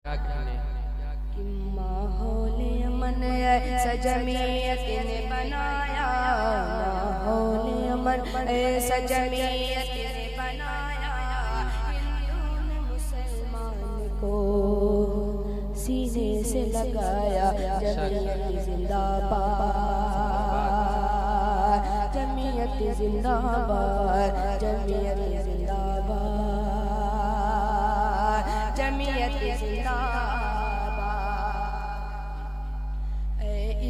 कि माहौल अमन ऐसा जमीयत ने बनाया, माहौल अमन ऐसा जमीयत ने बनाया। हिंदू ने मुसलमान को सीने से लगाया, जमीयत जिंदाबाद, जमीयत जिंदाबाद, जमीयत जिंदाबाद, जमीयत जिंदाबाद।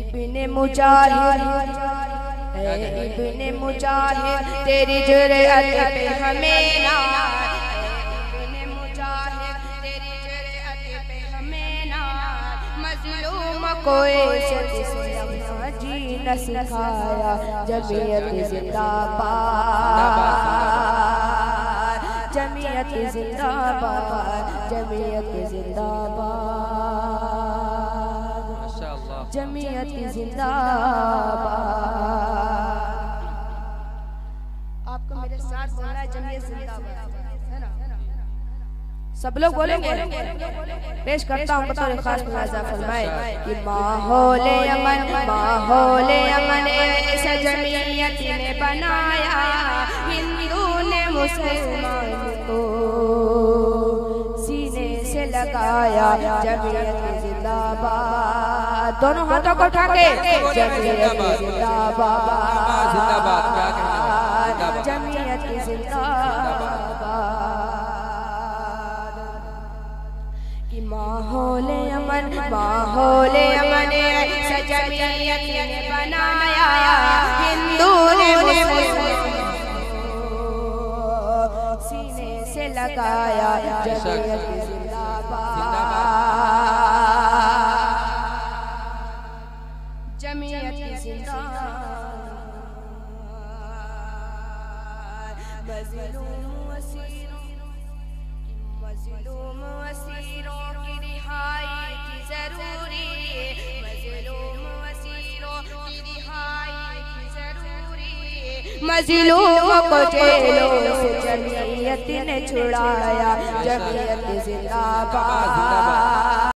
इब्ने मुजाहिद, इब्ने मुजाहिद तेरी जुर्अत पे हमें नाज, इब्ने मुजाहिद तेरी जुर्अत पे हमें नाज। मजलूम को इज्जत से जीना सिखाया, जमीयत जिंदाबाद, जमीयत जिंदाबाद, जमीयत जिंदाबाद, जमीयत जिंदाबाद। आपको मेरे साथ बोलना है, जमीयत जिंदाबाद, है ना? सब लोग बोलेंगे। पेश करता हूँ बतौर खास मुलाजा फरमाए कि माहौल अमन, माहौल अमन ऐसा जमीयत ने बनाया। हिंदू ने मुसलमान को सीने से लगाया, जमीयत जिंदाबाद। दोनों हाथों को उठा के जमीयत जिंदाबाद, जमीयत जिंदाबाद। कि माहौल अमन, माहौल अमन ऐसा जमीयत ने बनाया। हिंदू ने सीने से लगाया, जमीयत जिंदाबाद, जमीयत जिंदाबाद। मज़लूम असीरों की रिहाई की जरूरी, मज़लूम असीरों की रिहाई की जरूरी। मज़लूम को जेलों से जमीयत ने छुड़ाया, जमीयत जिंदाबाद।